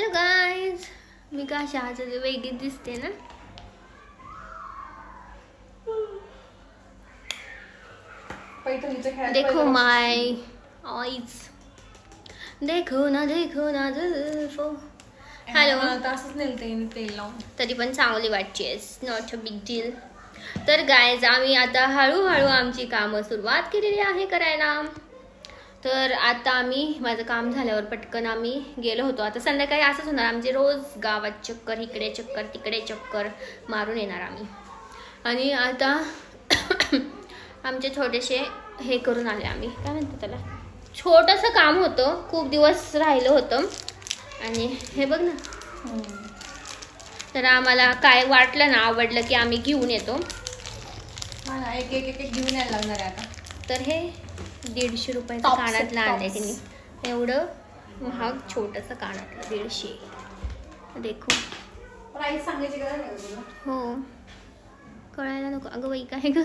Hello guys, मी कशी आज वेगळी दिसते ना. देखो माय आईज, देखो ना जुल्फो. हॅलो, तरी पण चांगली वाटते, नॉट अ बिग डील. तर गाइज आम्ही आता हळूहळू आमची कामं सुरुवात केलेली आहे करायला. तर आता आम्ही माझं काम झाल्यावर पटकन आम्ही गेलो होतो. आता संध्याकाळी असंच होणार, आमचे रोज गावात चक्कर, इकडे चक्कर तिकडे चक्कर मारून येणार आम्ही. आणि आता आमचे छोटेसे हे करून आले आम्ही, काय म्हणतो त्याला, छोटंसं काम होतं, खूप दिवस राहिलं होतं. आणि हे बघ ना, तर आम्हाला काय वाटलं ना, आवडलं की आम्ही घेऊन येतो. एक एक एक घेऊन यायला लागणार आहे आता. तर हे 150 रुपयाचं कानातलं आणलंय तिने, एवढं महाग छोटंसं कानातलं 150. देखो प्राइस सांगायची गरज नाही तुला. हो, कळायला नको अगं बाई, काय ग.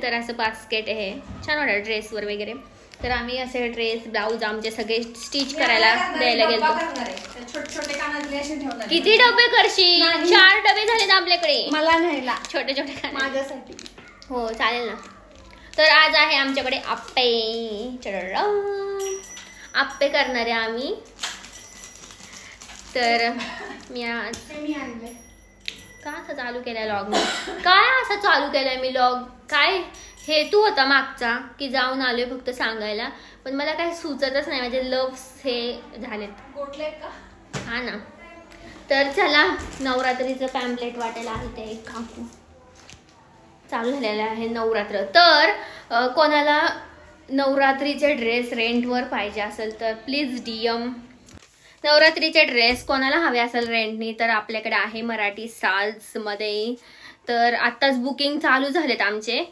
तर असं बास्केट आहे, छान वाटतं ड्रेसवर वगैरे. तर आम्ही असे ड्रेस ब्लाऊज आमचे सगळे स्टिच करायला द्यायला गेलो. किती डबे करशील? 4 डबे झालेत आपल्याकडे मला न्यायला, छोटे छोटे माझ्यासाठी. हो चालेल ना. तर आज आहे आमच्याकडे आप्पे. आप्पे करणार आहे आम्ही. तर मी आणले. का असं चालू केलाय लॉग मी? काय असं चालू केलाय मी लॉग? काय हेतू होता मागचा की जाऊन आलोय फक्त सांगायला, पण मला काय सुचतच नाही. माझे लव्स हे झालेत. गोठले का? हा ना. तर चला, नवरात्रीचं पॅम्पलेट वाटायला आहे ते एक काकू. चालू झालेलं आहे नवरात्र. तर कोणाला नवरात्रीचे ड्रेस रेंटवर पाहिजे असेल तर प्लीज DM. नवरात्रीचे ड्रेस कोणाला हवे असेल रेंटनी तर आपल्याकडे आहे मराठी साल्समध्ये. तर आत्ताच बुकिंग चालू झालेत आमचे,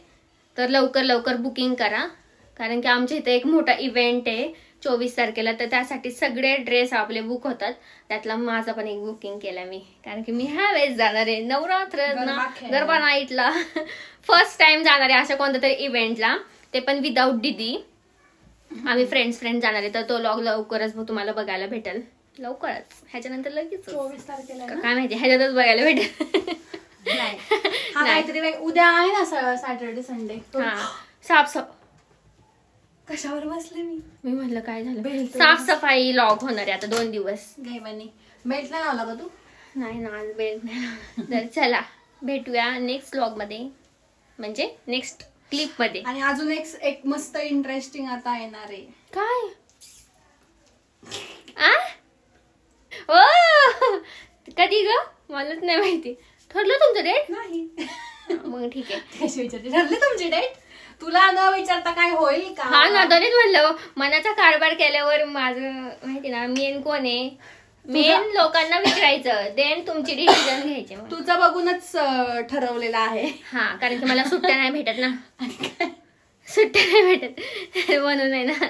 तर लवकर लवकर बुकिंग करा, कारण की आमच्या इथे एक मोठा इव्हेंट आहे 24 तारखेला. तर त्यासाठी सगळे ड्रेस आपले बुक होतात. त्यातला माझं पण एक बुकिंग केलं मी, कारण की मी ह्या वेळेस जाणार आहे नवरात्र गरबा नाईटला. फर्स्ट टाइम जाणार आहे अशा कोणत्या तरी इव्हेंटला, ते पण विदाऊट दीदी. आम्ही फ्रेंड्स जाणार आहे. तर तो लॉग लवकरच तुम्हाला बघायला भेटेल, लवकरच. ह्याच्यानंतर लगेच 24 तारखेला काय माहिती, ह्याच्यातच बघायला भेटेल. काहीतरी उद्या आहे ना, सॅटर्डे संडे. साफसफाई कशावर बसले मी म्हटलं काय झालं, साफसफाई लॉग होणार आहे आता 2 दिवस. बेल्ट नाही लावला का तू? नाही ना, आज बेल्ट नाही लावला. तर चला भेटूया नेक्स्ट व्लॉग मध्ये, म्हणजे नेक्स्ट क्लिप मध्ये. आणि अजून एक मस्त इंटरेस्टिंग आता येणार आहे. काय ओ कधी ग? मलाच नाही माहिती. ठरलं तुमचं डेट? नाही. मग ठीक आहे. ठरले तुमची डेट? तुला न विचारता काय होईल का? हा ना, तरीच म्हणलं, मनाचा कारभार केल्यावर माझं माहिती ना मेन कोण आहे, मेन लोकांना विचारायचं, देन तुमची डिसिजन घ्यायची. तुझं बघूनच ठरवलेलं आहे. हा, कारण की मला सुट्ट्या नाही भेटत ना. सुट्ट्या नाही भेटत म्हणून आहे ना.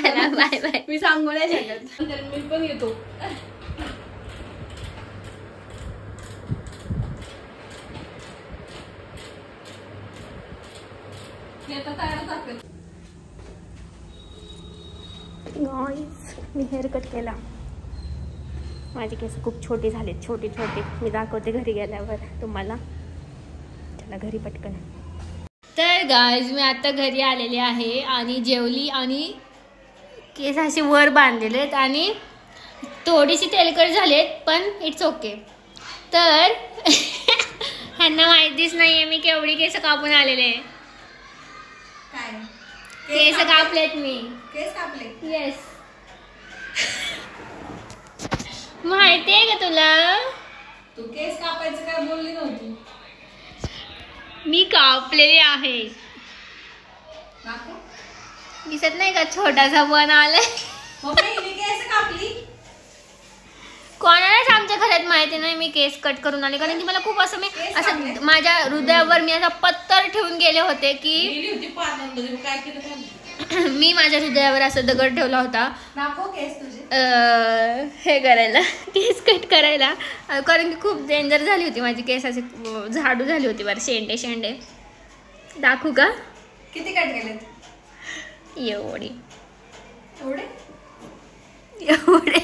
चला बाय बाय. मी सांगू नाही शकत. मी पण येतो. मी हेअर कट केला. माझे केस खूप छोटे झालेत, छोटे छोटे. मी दाखवते घरी गेल्यावर तुम्हाला. चला घरी पटकन. तर गाईज मी आता घरी आलेले आहे आणि जेवली आणि केस असे वर बांधलेले आहेत आणि थोडीशी तेलकट झालेत, पण इट्स ओके. तर ह्यांना माहितीच नाहीये मी केवढी केस कापून आलेले. केस कापलेत मी. केस कापले? येस. माहितीये का तुला? तू केस कापायचं काय बोलली नव्हती. मी कापलेले आहे. दिसत नाही का छोटासा बन आलाय? केस कापली? कोणालाच आमच्या घरात माहिती नाही मी केस कट करून आले, कारण की मला खूप असं मी असं माझ्या हृदयावर मी असं पत्तर ठेवून गेले होते की मी माझ्या हृदयावर असं दगड ठेवला होता हे करायला, केस कट करायला, कारण की खूप डेंजर झाली होती माझी केस. असे झाडू झाली होती बरं, शेंडे शेंडे. दाखवू का किती कट केलेत? एवढे एवढे एवढे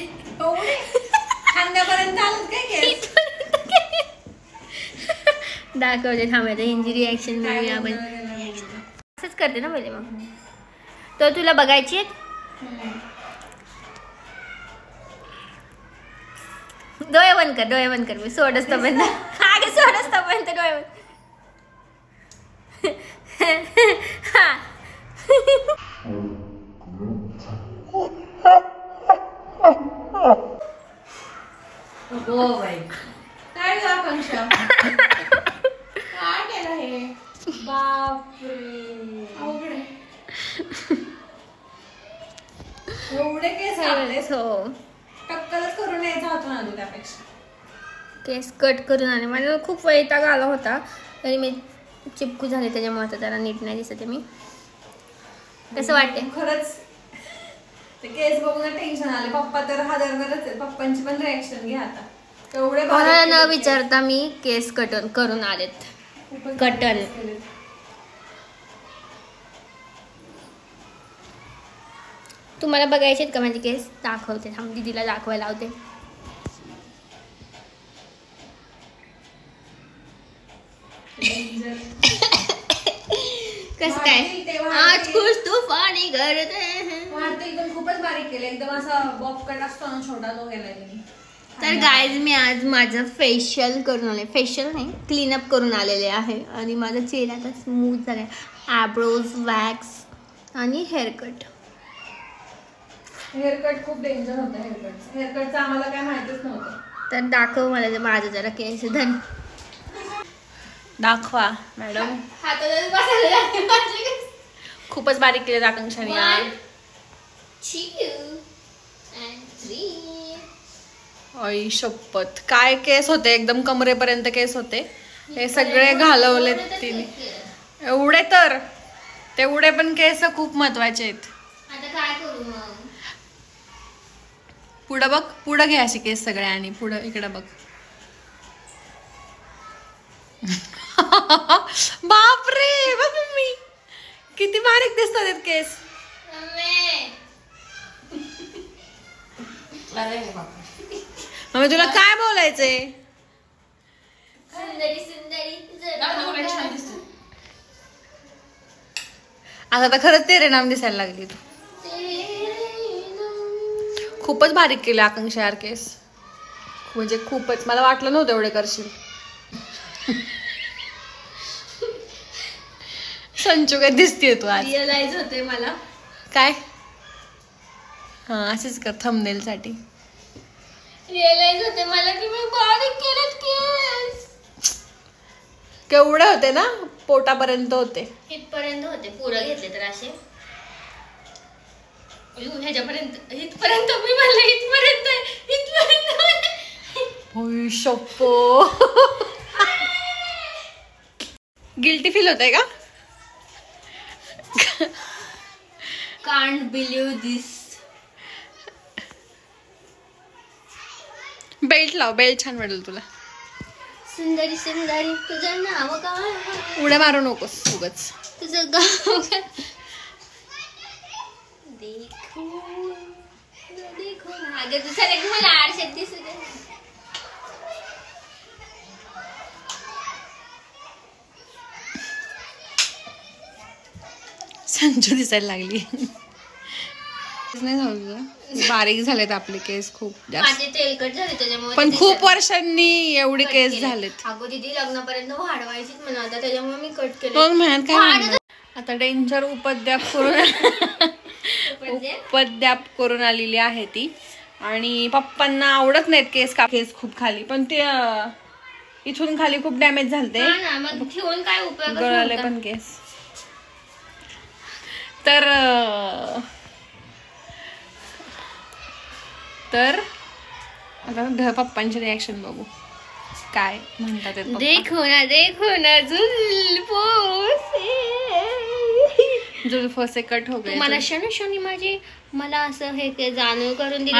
दाखवते थांबायचं हिंदी रिॲक्शन मिळूया आपण. असंच करते ना पहिले मग. तर तुला बघायची आहेत? डोळे बंद कर मी सोडच तोपर्यंत. आगे सोडच तोपर्यंत डोळे बंद. हो बाई काय ग आकांक्षा काय केलं हे बापरे अवघड एवढे केस आलेस हो टक्कलच करून यायचा होता ना तू त्यापेक्षा. केस कट करून आले. माझ्या खूप वैताग आला होता तरी मी चिपकू झाले त्याच्यामुळे आता त्याला नीट नाही दिसते मी. कसं वाटते? खरंच ते केस बघून टेन्शन आले. पप्पा तर हादरणारच आहे. पप्पांची पण रिॲक्शन घ्या आता. एवढे कोणाला न विचारता मी केस कटन करून आलेत. कटन तुम्हाला बघायचे का माझे केस? दाखवते थांब दीदीला दाखवायला लावते. कस काय आज खुश तूफानी करते एकदम खूपच बारीक केलं. एकदम असा बॉब कट असतो ना छोटा तो केलाय मी. तर गाईज मी आज माझं फेशियल करून आले. फेशियल नाही क्लीनअप करून आलेले आहे आणि माझा चेहरा आता स्मूथ झाला आहे. आयब्रोज वॅक्स आणि हेअरकट. हेअरकट खूप डेंजर होतं. हेअरकटचं आम्हाला काय माहितीच नव्हतं. तर दाखव मला माझं जरा केस धन दाखवा मॅडम. खूपच बारीक केले आकांक्षाने. आई शपथ काय केस होते. एकदम कमरेपर्यंत केस होते. हे सगळे घालवले तिने. एवढे तर तेवढे पण केस खूप महत्वाचे आहेत. आता काय करू मग? पुढं बघ. पुढं घे असे केस सगळे आणि पुढं इकडं बघ. बापरे बघ मम्मी किती बारीक दिसतात केस. मम्मी तुला काय बोलायचंय? आता तर खरंच तेरे नाम दिसायला लागली तू. खूपच बारीक केले आकांक्षा यार केस. म्हणजे खूपच. मला वाटलं नव्हतं एवढे करशील. संचू काय दिसतीये तू आज. रिअलाइज होते मला. काय? हा असेच कर थंबनेल साठी. रिअलाइज होते मला की मी बारीक केलेत केस. केवढे होते ना पोटापर्यंत होते. इथपर्यंत होते. पुरं घेतले तर असे ह्याच्यापर्यंत इथपर्यंत. मी म्हणलं इथपर्यंत. होय शप्पो. गिल्टी फील होतंय का? Can't believe this. बेल्ट लाव. बेल्ट छान वाटेल तुला. सुंदरी सुंदरी तुझं नाव काय? उड्या मारू नकोस उगाच. तुझं गाव काय? देखो देखो अगं तू सर एक मला आरशात दिसू दे. संचू दिसायला लागली. नाही झालं बारीक झालेत आपले केस खूप जास्त. माझे तेलकट झाले त्याच्यामुळे. पण खूप वर्षांनी एवढे केस झालेत. अगो दीदी लग्नापर्यंत वाढवायचीच म्हणा आता त्याच्यामुळे मी कट केले. 2 महिन्यात काय म्हणणार? आता डेंजर उपद्याप करून आलेली आहे ती. आणि पप्पांना आवडत नाहीत केस का. केस खूप खाली पण ते इथून खाली खूप डॅमेज झालते. मग ठेवून काय उपयोग. गळाले पण केस. तर आता पप्पांची रिॲक्शन बघू काय म्हणतात. देखो ना जुल्फो से कट हो गए. मला शनी माझी मला असं हे जाणीव करून दिली.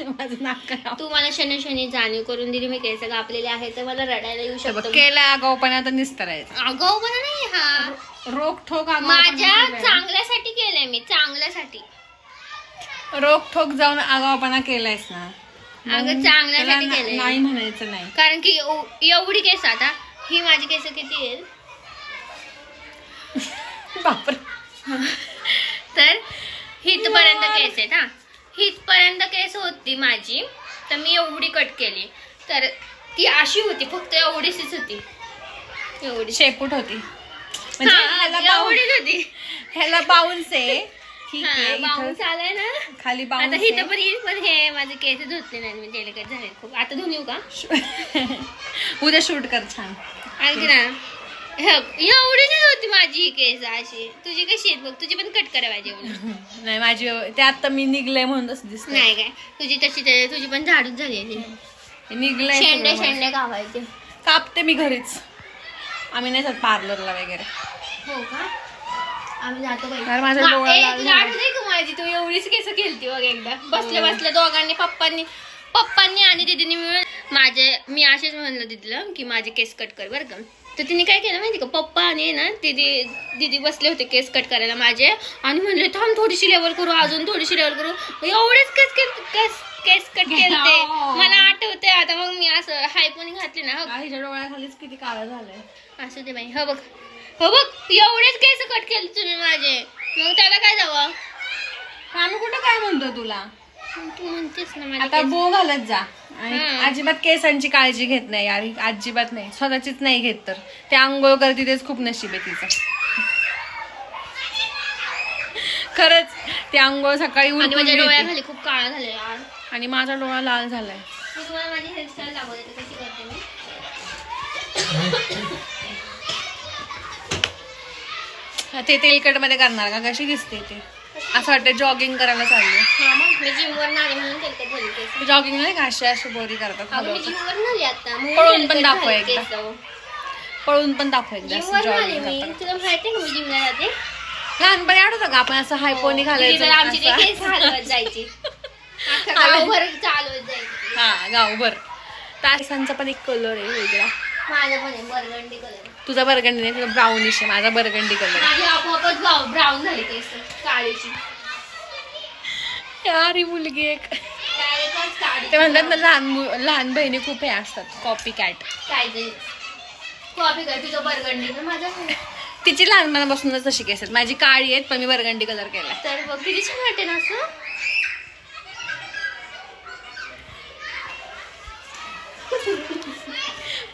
माझं नाक तू मला शनी जाणीव करून दिली. मी केस कापलेले आहे तर मला रडायला येऊ शकतो. केला आगाऊपणा तर निस्तरायचं. आगाऊपणा नाही हा. रोखोक माझ्या चांगल्यासाठी केलंय मी. चांगल्यासाठी रोखोक जाऊन आगाऊपणा केलायस ना. अगं चांगल्यासाठी केलंय. नाही म्हणायचं नाही, कारण की एवढी केस, आता ही माझी केस किती आहेत बापर. तर हितपर्यंत केस आहेत. हा, हितपर्यंत केस होती माझी, तर मी एवढी कट केली. तर ती अशी होती, फक्त एवढीशीच होती, एवढी शेपूट होती. एवढीच होती. ह्याला बाउन्स आहे, ठीक आहे. बाउन्स आलाय ना खाली आता. बाउन्स हिथं पण येईल, पण हे माझे केस धुतले नाही मी, डेलिकेट झाले खूप. आता धुवून येऊ का? उद्या शूट कर छान. आणखी ना एवढीच होती माझी ही केस अशी. तुझी कशी आहेत बघ, तुझी पण कट करा पाहिजे. नाही माझी ते आता मी निघलंय म्हणून तसं दिसत नाही काय, तुझी तशी तुझी पण झाडूच झाली. निघलंय, शेंडे कापायचे. कापते मी घरीच, आम्ही नाही जात पार्लरला वगैरे. हो का? आम्ही जातो बाई. यार माझा डोळा लाल झाला. नाही का माझी, तू एवढीच केस केलती बघ एकदा बसल्या बसल्या दोघांनी, पप्पांनी आणि दीदीने मिळून. मी असेच म्हणलं दीदीला की माझे केस कट कर बरं का. तर तिने काय केलं माहिती का, पप्पा आणि ना दीदी बसले होते केस कट करायला माझे, आणि म्हणले थांब थोडीशी लेवल करू, अजून थोडीशी लेवल करू. एवढेच केस कट केलते. मला आठवते आता. मग मी असं हायपोनी घातली ना, हिच्या डोळ्याखालीच किती काळं झालंय. असं ते बाई. हो बघ एवढेच केस कट केले तुम्ही माझे, मग त्याला काय जावं? आम्ही कुठं काय म्हणतो तुला, तू म्हणतेस ना आता बो घालत जा. आणि अजिबात केसांची काळजी घेत नाही यार, अजिबात नाही, स्वतःचीच नाही घेत. तर ते आंघोळ करते तेच खूप नशीब आहे तिचं, खरंच. ते आंघोळ सकाळी उठून माझ्या डोळ्याखाली खूप काळा झाले यार, आणि माझा डोळा लाल झालाय. मी तुम्हाला माझी हेअरस्टाईल दाखवते कशी करते मी. ते तेलकट मध्ये करणार का? कशी दिसते ते? असं वाटतं जॉगिंग करायला चालली. मी जिमवर नाही म्हणून तेलकट झाली केस. जॉगिंग नाही का, अशी बोरी करतात. मी जिमवर नाही आता, पळून पण दाखव एकदा, पळून पण दाखव एकदा. मी तुला माहिती आहे का मी जिमला जाते. लहानपणी आठवतं का आपण असं हायपोनी घालायचं, आमची केस हलवत जायची, गावभर चालवत जायची. हा गावभर. केसांचा पण एक कलर आहे वेगळा. माझा पण आहे बर्गंडी कलर. तुझा बर्गंडी नाही, तुझा ब्राउनिश आहे, माझा बर्गंडी कलर. माझी आपोआपच ब्राऊन झाली केस काळीची. यार ही मुलगी एक, ते म्हणतात ना लहान बहिणी खूप हे असतात, कॉपी कॅट. काय कॉपी कॅट? तुझं बर्गंडी तर माझा. तिची लहानपणापासूनच तशी केस आहेत, माझी काळी आहेत पण मी बर्गंडी कलर केलाय. तर बघ किती छान वाटते ना असं.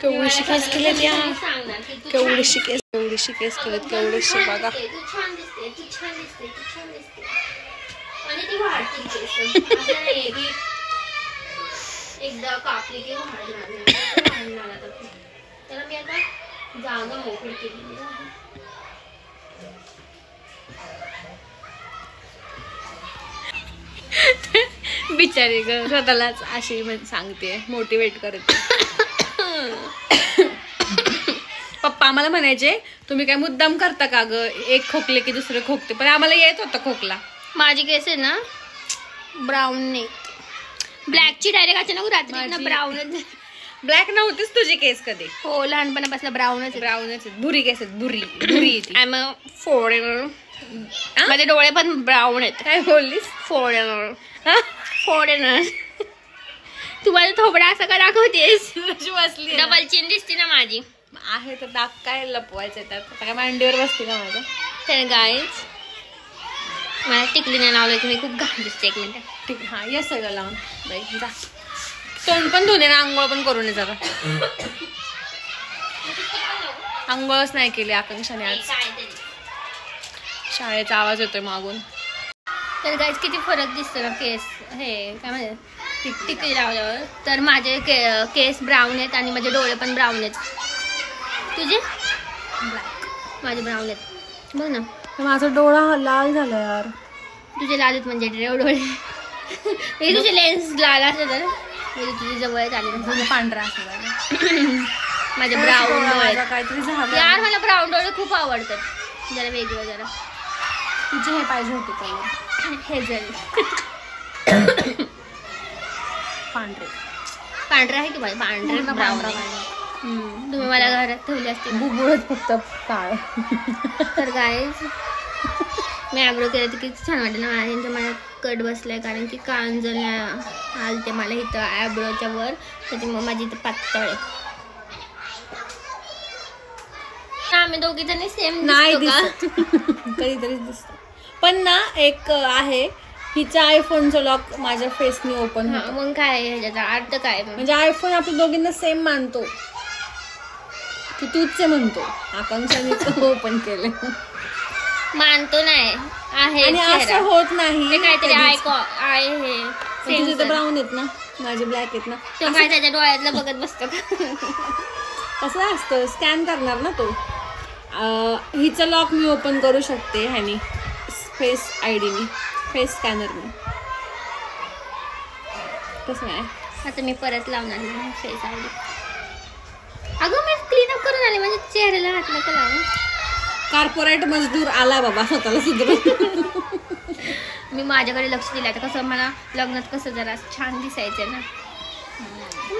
केवढीशी केस केलेत यार, केवढीशी केस केलेत, केवढीशी बघा. तू छान दिसते, तू छान दिसते, तू छान दिसते. आणि ती वाढते केस. एकदा कापली की वाढणार. त्याला मी आता जागा मोकळी केली. बिचारी ग, स्वतःलाच अशी सांगते, मोटिवेट करते. पप्पा आम्हाला म्हणायचे तुम्ही काय मुद्दाम करता का ग, एक खोकले की दुसरे खोकते, पण आम्हाला येत होता खोकला. माझी केस आहे ना ब्राऊन नाही, ब्लॅकची डायरेक्ट अचानक रात्री ब्राऊनच. ब्लॅक नव्हतीच तुझी केस कधी. हो लहानपणापासून ब्राऊनच. भुरी केस आहेत, भुरी. I am a foreigner. माझे डोळे पण ब्राऊन आहेत. काय बोललीस? फॉरेनर. तू माझा थोबडा असा का दाखवतेस? बसली डबल चिन दिसते ना माझी. आहे तर दाग काय लपवायचं त्यात, आता काय मांडीवर बसते का माझ्या. तर गाईज मला टिकली नाही लावलं की मी खूप घाण दिसते. एक मिनिट. ठीक, हा ये सगळं लावून बाई जा. तोंड पण धुणे ना, आंघोळ पण करून ये जरा. आंघोळच नाही केली आकांक्षाने आज. शाळेचा आवाज येतोय मागून. तर गाईज किती फरक दिसतो ना केस, हे काय म्हणजे टिकली लावल्यावर. तर माझे केस ब्राऊन आहेत आणि माझे डोळे पण ब्राऊन आहेत. तुझे ब्लॅक, माझे ब्राऊन आहेत. बघ ना माझा डोळा लाल झाला यार. तुझे लाल आहेत म्हणजे डोळे. तुझे लेन्स लाल असते तर तुझी जवळ आले, पांढरा असला. माझे ब्राऊन डोळे काहीतरी झालं यार. मला ब्राऊन डोळे खूप आवडतात, जरा वेगळं जरा. तुझे हे पाहिजे होते कलर, हे जरी पांढरे आहे की बाई, पांढरे ब्राऊन. तुम्ही मला घरात ठेवले असते बुबुळच फक्त काळ. तर गाईज मी आयब्रो केलं तर किती छान वाटतं ना. यांच्या मला कट बसलाय कारण की कांजल आलते मला इथं आयब्रोच्या वर, त्याच्यामुळे माझी इथं पातळ आहे. आम्ही दोघी जणी सेम नाही दिसत कधीतरी दिसत. पण ना एक आहे, हिचा आयफोनचा लॉक माझ्या फेसने ओपन होतो. मग काय ह्याच्याचा अर्थ काय? म्हणजे आयफोन आपण दोघींना सेम मानतो की तूच म्हणतो आकांक्षाने ओपन केले. मानतो नाही आहे आणि असं होत नाही. काहीतरी आहे हे तुझे तर ब्राऊन आहेत ना, माझे ब्लॅक आहेत ना. तो काय त्याच्या डोळ्यातलं बघत बसतो का? कसं असतं, स्कॅन करणार ना तो. हिचं लॉक मी ओपन करू शकते ह्यानी फेस आयडीनी, फेस स्कॅनरने. कसं आहे आता मी परत लावणार फेस आयडी. अगं मी क्लीन अप करून आले, म्हणजे चेहऱ्याला हात नका लावू. कॉर्पोरेट मजदूर आला बाबा स्वतःला सुधरून. मी माझ्याकडे लक्ष दिलं. आता कसं मला लग्नात कसं जरा छान दिसायचं ना.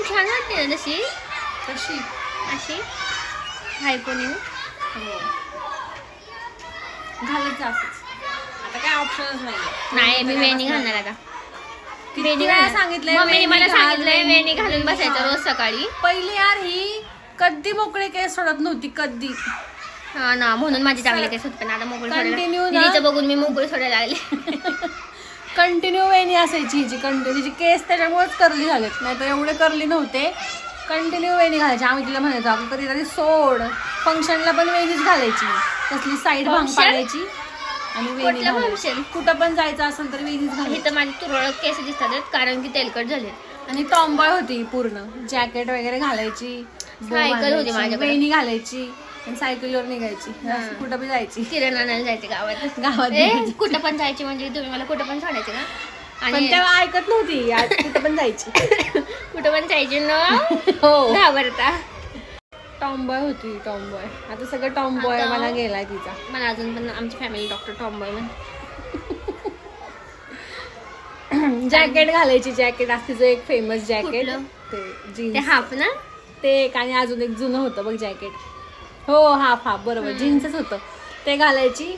छान वाटते ना तशी कशी अशी हायपोनी घालत जा असंच. आता काय ऑप्शनच नाही. मी वेणी घालणार आता. वेणी सांगितलंय, मम्मीने मला सांगितलंय वेणी घालून बसायचं रोज सकाळी. पहिली यार ही कधी मोकळे केस सोडत नव्हती कधी. हा ना, म्हणून माझी चांगली केस होत. पण आता मोकळी कंटिन्यू सोडायला बघून मी मोकळी सोडायला लागले. कंटिन्यू वेणी असायची हिची. कंटिन्यू तिची केस त्याच्यामुळेच करली झालेत, नाही तर एवढे करली नव्हते. कंटिन्यू वेणी घालायची. आम्ही तिला म्हणायचो अगं कधीतरी सोड. फंक्शनला पण वेणीच घालायची, कसली साईड भांग पाडायची आणि वेणी घालायची. कुठं पण जायचं असेल तर वेणीच घालायची. तर माझी तुरळक केस दिसतात कारण की तेलकट झाले. आणि टॉम्बॉय होती पूर्ण. जॅकेट वगैरे घालायची, सायकल होती माझ्याकडे, वेणी घालायची आणि सायकलीवर निघायची. कुठं पण जायची, किराणा आणायला जायचे गावात. कुठं पण जायची म्हणजे तुम्ही मला कुठं पण सोडायचे का? आणि तेव्हा ऐकत नव्हती, आज कुठं पण जायची. कुठं पण जायची ना. हो, घाबरता. टॉम्बॉय होती, टॉम्बॉय. आता सगळं टॉम्बॉय मला गेलाय तिचा. मला अजून पण आमची फॅमिली डॉक्टर टॉम्बॉय म्हण. जॅकेट घालायची. जॅकेट असते जो एक फेमस जॅकेट, ते जीन्स हाफ ना, ते एक. आणि अजून एक जुनं होतं बघ जॅकेट. हो, हाफ बरोबर, जीन्सच होतं ते घालायची.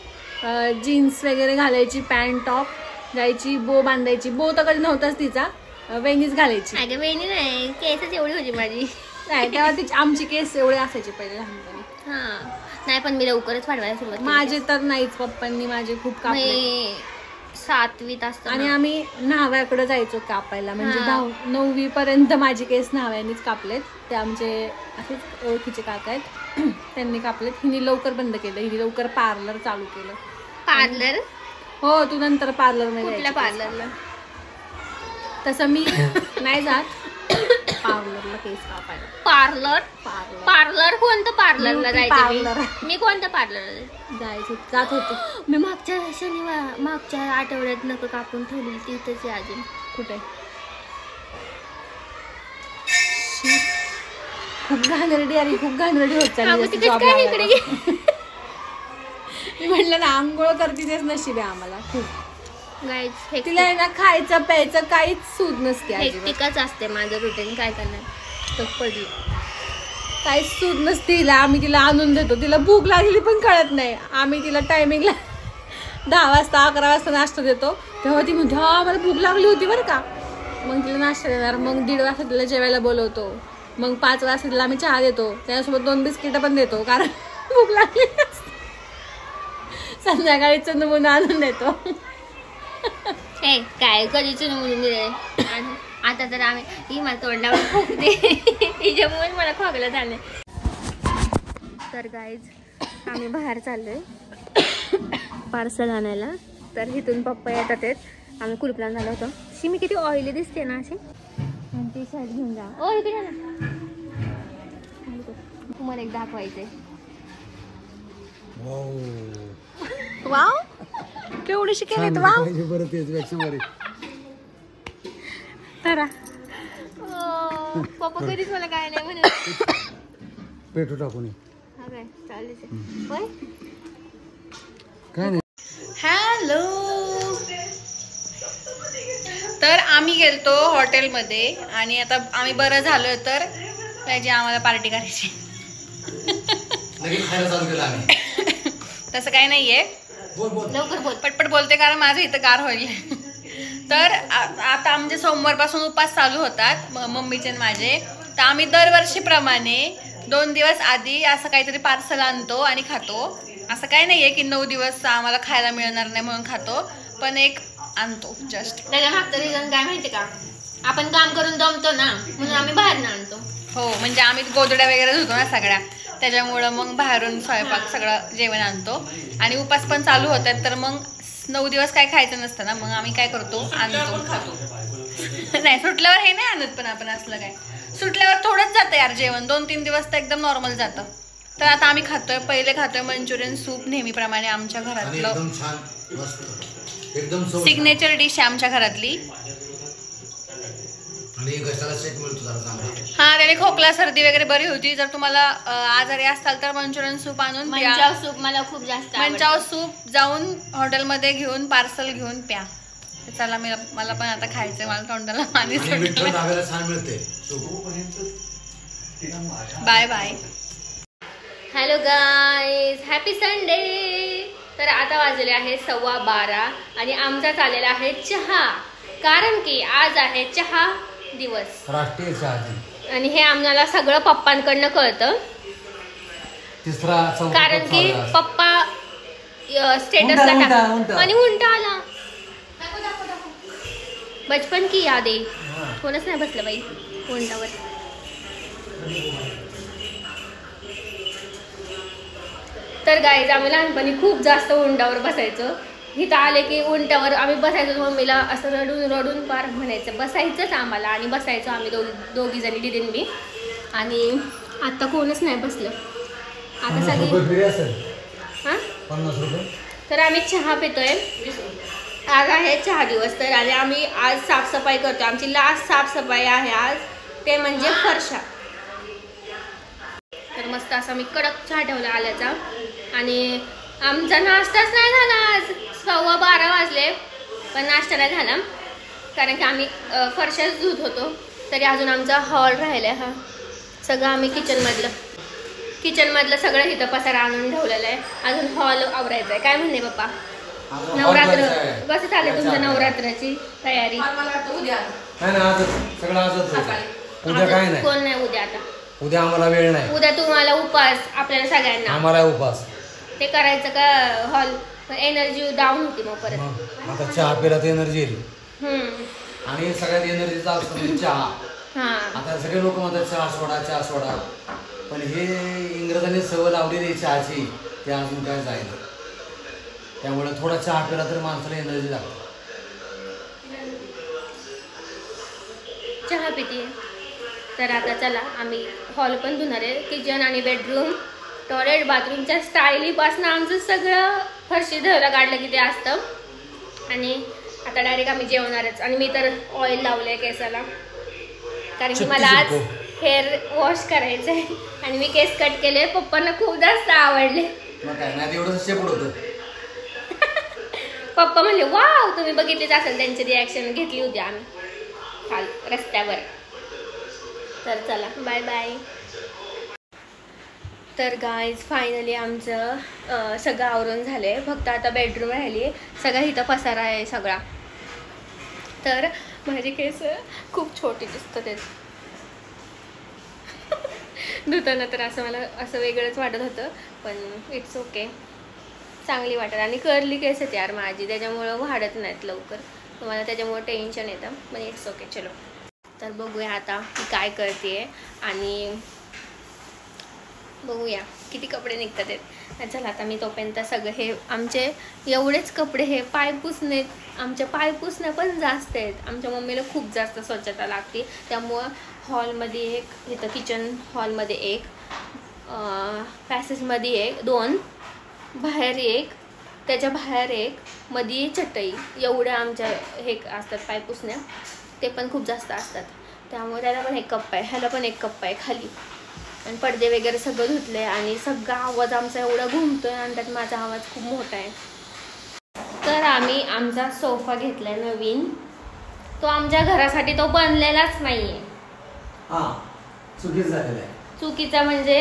जीन्स वगैरे घालायची, पॅन्ट टॉप जायची, बो बांधायची. बो तर कधी नव्हताच तिचा, वेणीच घालायची. अगं वेणी नाही, केसच एवढी होती माझी. नाही तेव्हा तिची आमची केस एवढे असायचे पहिले लहानपणी. हा नाही, पण मी लवकरच वाढवायला सुरुवात केली. माझे तर नाहीच, पप्पांनी माझे खूप कापले. 7वीत असताना. आणि आम्ही न्हाव्याकडे जायचो कापायला. म्हणजे 9वी पर्यंत माझे केस न्हाव्यानीच कापलेत. ते आमचे असेच ओळखीचे काका आहेत, त्यांनी कापलेत. हिने लवकर बंद केलं, हिने लवकर पार्लर चालू केलं. पार्लर? हो, तू नंतर पार्लर मध्ये. कुठल्या पार्लरला? तसं मी नाही जात पार्लरला केस कापायला. पार्लर? पार्लर कोणतं पार्लरला पार्लर? जायचं? मी कोणत्या पार्लरला जात होते. मी मागच्या आठवड्यात नक कापून ठेवलेली तिथंच आहे अजून. कुठे? खूप घाणेरडी आणि खूप घाणेरडी होत चालली. मी म्हटलं ना, आंघोळ करते तेच नशीब आहे आम्हाला. खूप तिला आहे ना, खायचं प्यायचं काहीच सूद नसते. हेक्टिकच असते माझं रुटीन, काय करणार. तर पडली काहीच सूद नसते तिला. आम्ही तिला आणून देतो, तिला भूक लागली पण कळत नाही. आम्ही तिला टायमिंगला 10 वाजता 11 वाजता नाश्ता देतो, तेव्हा ती म्हणते हा मला भूक लागली होती बरं का. मग तिला नाश्ता देणार. मग 1:30 वाजता तिला जेवायला बोलवतो. मग 5 वाजता तिला आम्ही चहा देतो, त्याच्यासोबत 2 बिस्किटं पण देतो कारण भूक लागली. संध्याकाळी चंदमुन आणून देतो. काय कधीच म्हणून दिले. आता तर आम्ही मला तोंडावर खोकते, तिच्यामुळे मला खोकलं झालं. तर गाईज आम्ही बाहेर चाललोय पार्सल आणायला. तर इथून पप्पा येतात. आम्ही कुलपला झालो होतो. मी किती ऑइली दिसते ना अशी. आणि ती शर्ट घेऊन जा. ओ इकडे ना, तुम्हाला एक दाखवायचंय. वाव, केवढीशी केलीत. वाव, पप्पा कधीच मला काय नाही म्हणत. पेटू टाकून काय चालेल. काय नाही. हॅलो. तर आम्ही गेलतो हॉटेलमध्ये आणि आता आम्ही बरं झालो तर त्याची आम्हाला पार्टी करायची. तसं काही नाहीये. लवकर बोल. पटपट बोलते कारण माझं इथं गार होईल. तर आता आमचे सोमवारपासून उपास चालू होतात मम्मीचे आणि माझे. तर आम्ही दरवर्षीप्रमाणे 2 दिवस आधी असं काहीतरी पार्सल आणतो आणि खातो. असं काही नाहीये की 9 दिवस आम्हाला खायला मिळणार नाही म्हणून खातो, पण एक आणतो जस्ट. त्याच्या मागचं रिझन काय माहिती का, आपण काम करून दमतो ना म्हणून आम्ही बाहेर आणतो. हो, म्हणजे आम्ही गोदड्या वगैरे धुतो ना सगळ्या, त्याच्यामुळं मग बाहेरून स्वयंपाक सगळं जेवण आणतो. आणि उपास पण चालू होतात तर मग 9 दिवस काय खायचं नसतं ना, मग आम्ही काय करतो आणतो खातो. नाही सुटल्यावर हे नाही आणत, पण आपण असलं काय सुटल्यावर थोडंच जातं यार जेवण, 2-3 दिवस तर एकदम नॉर्मल जातं. तर आता आम्ही पहिले खातोय मंचुरियन सूप, नेहमीप्रमाणे आमच्या घरातलं सिग्नेचर डिश आहे आमच्या घरातली. हा, त्याने खोकला सर्दी वगैरे बरी होती. जर तुम्हाला आजारी असाल तर मंचुरियन सूप आणून प्या. मंचाव सूप मला खूप जास्त मंचाव सूप जाऊन हॉटेलमध्ये घेऊन पार्सल घेऊन प्या. चला मला पण आता खायचंय, मला तोंडाला पाणी सुटलं. Bye bye. Hello guys, happy Sunday. तर आता वाजले आहे 12:15 आणि आमचा चाललेला आहे चहा, कारण की आज आहे चहा दिवस, राष्ट्रीय चहा दिन. आणि हे आम्हाला सगळं पप्पांकडनं कळतं. कारण की पप्पा स्टेटसला टाकतात आणि उंटा आला. बचपन की याद आहे, कोणच नाही बसलं बाई उंटावर. तर गाईज आम्ही लहानपणी खूप जास्त उंटावर बसायचो. इथं आले की उंटावर आम्ही बसायचो. मम्मीला असं रडून रडून पार म्हणायचं बसायचंच आम्हाला, आणि बसायचो आम्ही दोघी जणी, दिदीन मी. आणि आता कोणच नाही बसलं. आता सगळी हां 50 रुपये. तर आम्ही चहा पितोय. आज आहे चहा दिवस. तर आणि आम्ही आज साफसफाई करतो. आमची लास्ट साफसफाई आहे आज, ते म्हणजे फरशा. तर मस्त असा मी कडक चहा ठेवला आल्याचा. आणि आमचा नाश्ताच नाही झाला आज. 12:15 वाजले पण नाश्ता नाही झाला, कारण की आम्ही फरशाच धुत होतो. तरी अजून आमचा हॉल राहिला आहे. हा सगळं आम्ही किचनमधलं सगळं इथं पसारा आणून ठेवलेलं आहे. अजून हॉल आवरायचा आहे. काय म्हणणे पप्पा, नवरात्र कसं चालेल तुमच्या नवरात्राची तयारी? उद्या काय नाही, कोण नाही उद्या. आता उद्या आम्हाला वेळ नाही. उद्या तुम्हाला उपास, आपल्याला सगळ्यांना आम्हाला उपास. ते करायचं का हॉल, एनर्जी डाऊन होती मग परत. आता चहा पिला तर एनर्जी येईल, आणि सगळ्यात एनर्जीचा असतो म्हणजे चहा. आता सगळे लोक म्हणतात चहा सोडा, पण हे इंग्रजांनी सवय लावलेली चहाची, ते अजून काय जायला. त्यामुळे थोडा चहा पिला तर माणसाला एनर्जी लागते. चहा पिते. तर आता चला आम्ही हॉल पण धुणार आहे. किचन आणि बेडरूम, टॉयलेट, बाथरूमच्या स्टाईलीपासून आमचं सगळं फरशी धुवायला काढलं की ते असतं. आणि आता डायरेक्ट आम्ही जेवणारच. आणि मी तर ऑइल लावलंय केसाला, कारण की मला आज हेअर वॉश करायचं आहे. आणि मी केस कट केले, पप्पांना खूप जास्त आवडले. पप्पा म्हणले वाव, तुम्ही बघितलीच असेल, त्यांची रिॲक्शन घेतली होती आम्ही काल रस्त्यावर. तर चला बाय बाय. तर गाईज फायनली आमचं सगळं आवरून झालं आहे. फक्त आता बेडरूम राहिली आहे. सगळा इथं पसारा आहे सगळा. तर माझे केस खूप छोटे दिसतात आहेत. धुताना तर असं मला असं वेगळंच वाटत होतं, पण इट्स ओके, चांगली वाटत. आणि कर्ली केस आहेत यार माझी, त्याच्यामुळं वाढत नाहीत लवकर. तुम्हाला त्याच्यामुळं टेन्शन येतं, पण इट्स ओके. चलो तर बघूया आता मी काय करते, आणि बघूया किती कपडे निघतात आहेत. चला आता मी तोपर्यंत सगळं हे आमचे एवढेच कपडे, हे पाय पुसणे, आमच्या पाय पुसण्या पण जास्त आहेत. आमच्या मम्मीला खूप जास्त स्वच्छता लागते. त्यामुळं हॉलमध्ये एक, इथं किचन हॉलमध्ये एक, पॅसेजमध्ये एक, 2, बाहेर एक, त्याच्या बाहेर एक, मध्ये चटई, एवढ्या आमच्या हे असतात पाय पुसण्या. ते पण खूप जास्त असतात. त्यामुळे त्याला पण एक कप्पा आहे, ह्याला पण एक कप्पा आहे खाली. आणि पडदे वगैरे सगळं धुतले. आणि सगळा आवाज आमचा एवढा घुमतोय, आणि त्यात माझा आवाज खूप मोठा आहे. तर आम्ही आमचा सोफा घेतलाय नवीन. तो आमच्या घरासाठी तो बनलेलाच नाहीये. चुकीचा म्हणजे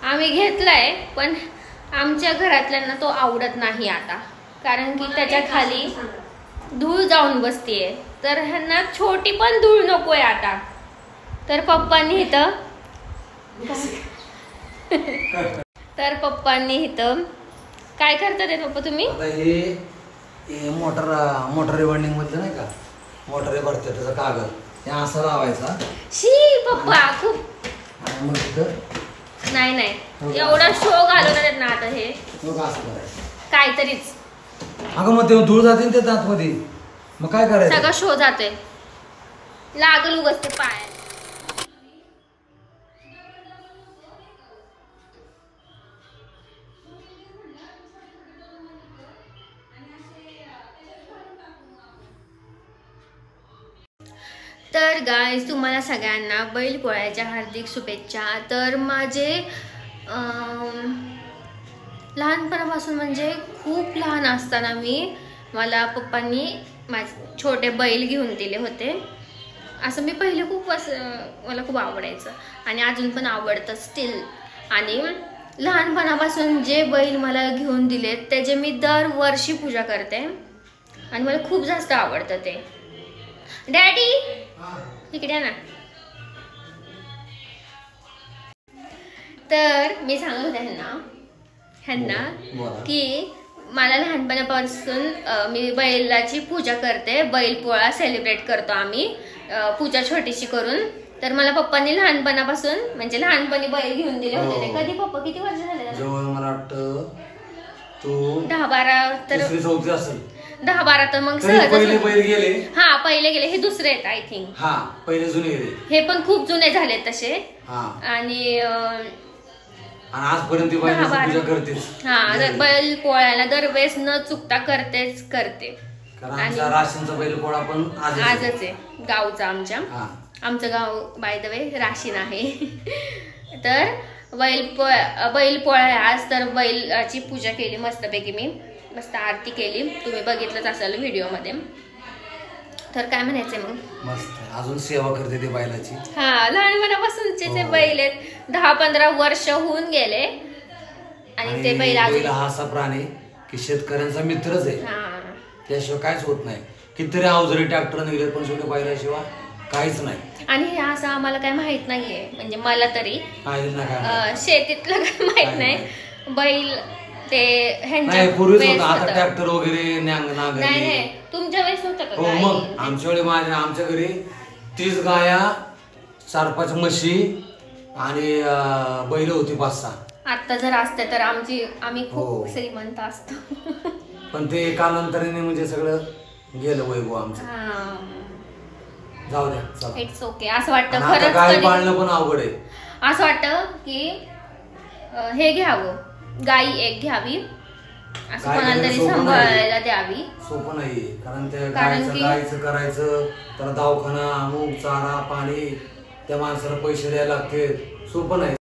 आम्ही घेतलाय, पण आमच्या घरातल्यांना तो आवडत नाही आता. कारण की त्याच्या खाली धूळ जाऊन बसतीये. तर ह्यांना छोटी पण धूळ नकोय आता. तर पप्पांनी इथं काय करतात पप्पा तुम्ही? हे मोटर रिबंडिंग मधलं नाही का, मोटर भरते त्याचा कागद ते असं लावायचा. शी पप्पा खूप आणि मग तिथं नाही एवढा शो घालवतात ना आता. हे असं करायचं काहीतरीच. अगं मग ते धूळ जाते ते दात मध्ये, मग काय करायचं? सगळं शो जाते, लागल उगच ते पाय. तर गाईज तुम्हाला सगळ्यांना बैलपोळ्याच्या हार्दिक शुभेच्छा. तर माझे लहानपणापासून म्हणजे खूप लहान असताना मला पप्पांनी माझे छोटे बैल घेऊन दिले होते. असं मी पहिले मला खूप आवडायचं आणि अजून पण आवडतं स्टील. आणि लहानपणापासून जे बैल मला घेऊन दिलेत त्याचे मी दरवर्षी पूजा करते आणि मला खूप जास्त आवडतं ते. डॅडी इकडे ना. तर मी सांगत होते ह्यांना की मला लहानपणापासून मी बैलाची पूजा करते. बैलपोळा सेलिब्रेट करतो आम्ही पूजा छोटीशी करून. तर मला पप्पांनी लहानपणापासून म्हणजे लहानपणी बैल घेऊन दिले होते. कधी पप्पा किती वर्ष झाले? जवळ मला वाटतं तो 10-12 तर 3-4 असेल. 10-12 तर मग पहिले बैल गेले. हा पहिले गेले. हे दुसरे आहेत आय थिंक. हा पहिले जुने गेले. हे पण खूप जुने झाले तसे. आणि आजपर्यंत पूजा करतेच. हा बैल पोळ्याला दरवेळेस न चुकता करते. आणि राशींचा बैल पोळा पण आजच आहे गावचा आमचं गाव बाय द वे राशीन आहे. तर बैल पोळा आज. तर बैलाची पूजा केली मस्तपैकी. मी मस्त आरती केली, तुम्ही बघितलंच असेल व्हिडिओ मध्ये. तर काय म्हणायचंय मग? मस्त अजून सेवा करते ते बैलाची. हा लहानपणापासूनचे ते बैल आहेत. 10-15 वर्ष होऊन गेले आणि ते बैल हा असा प्राणी की शेतकऱ्यांचा मित्रच आहे. त्याशिवाय काहीच होत नाही. कितीतरी अवजरी ट्रॅक्टर निघले पण शेवटी बैलाशिवाय काहीच नाही. आणि हे असं आम्हाला काय माहित नाहीये, म्हणजे मला तरी शेतीतलं काय माहित नाही. बैल ते पूर्वीच होतं, आता ट्रॅक्टर वगैरे नाही. तुमच्या वेळेस होतं का? हो मग आमच्या वेळी आमच्या घरी 30 गाया, 4-5 म्हशी आणि बैल होती 5-6. आता जर असते तर आम्ही खूप श्रीमंत असतो. पण ते कालांतराने म्हणजे सगळं गेलं वैभव आमचं. जाऊ द्या. It's okay. असं वाटतं खरंच गाय पाळणं पण अवघड आहे. असं वाटतं की हे घ्यावं, गाई एक घ्यावी, असं कोणाला तरी सांभाळायला द्यावी. सोपं नाहीये कारण त्या गायचं करायचं, त्याला दवाखाना, अमुक, चारा, पाणी, त्या माणसाला पैसे द्यायला लागते. सोपं नाही.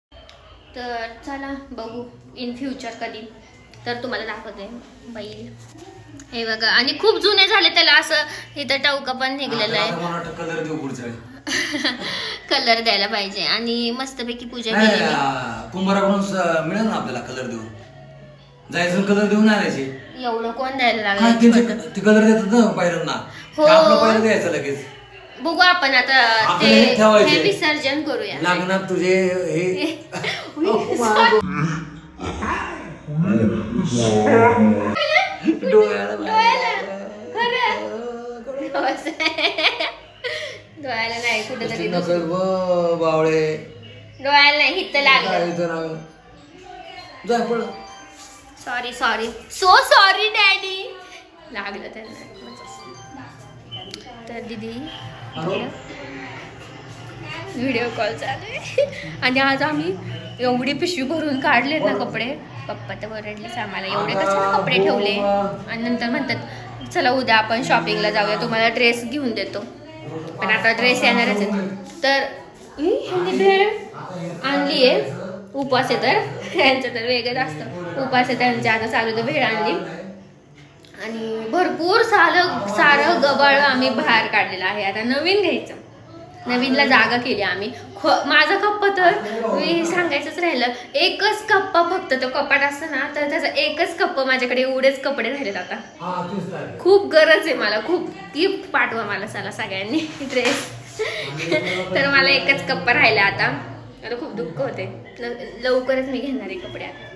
तर चला बघू इन फ्युचर कधी तर तुम्हाला दाखवते बैल. हे बघा. आणि खूप जुने झाले त्याला. असं इथं टवका पण निघलेलं आहे. कलर देऊ पुढच्या कलर द्यायला पाहिजे. आणि मस्तपैकी पूजा केली. कुंभाराकडून मिळेल ना आपल्याला कलर देऊन जायचं. कलर देऊन आणायचे. एवढं कोण द्यायला लागलं? ते कलर देतात ना बाहेरांना. आपलं पहिलं द्यायचं लगेच. बघू आपण आता ते विसर्जन करूया. लग्नात तुझे हे डोळ्याला नाही कुठेतरी बावळे. डोळ्याला नाही हित लागलं. Sorry so sorry daddy. लागलं त्यांना. तर दीदी व्हिडिओ कॉल चालू आहे. आणि आज आम्ही एवढी पिशवी भरून काढले ना कपडे. पप्पा तर ओरडलेच आम्हाला, एवढे कशाला कपडे ठेवले. आणि नंतर म्हणतात चला उद्या आपण शॉपिंगला जाऊया, तुम्हाला ड्रेस घेऊन देतो. पण आता ड्रेस येणारच आहे. तर आणली आहे. उपवास आहे तर यांचं तर वेगळंच असतं. उपवास आहे त्यांच्या. आता चालू तर भेळ आणली आणि भरपूर सारं गबाळ आम्ही बाहेर काढलेलं आहे. आता नवीन घ्यायचं. नवीनला जागा केली आम्ही. माझा कप्पा तर मी सांगायचंच राहिलं, एकच कप्पा फक्त, तो कपाट असतं ना तर त्याचा एकच कप्पा माझ्याकडे, एवढेच कपडे राहिलेत आता. खूप गरज आहे मला, खूप गिफ्ट पाठवा मला चला सगळ्यांनी ड्रेस. तर मला एकच कप्पा राहिला आता खूप दुःख होते. लवकरच मी घेणार आहे कपडे आता.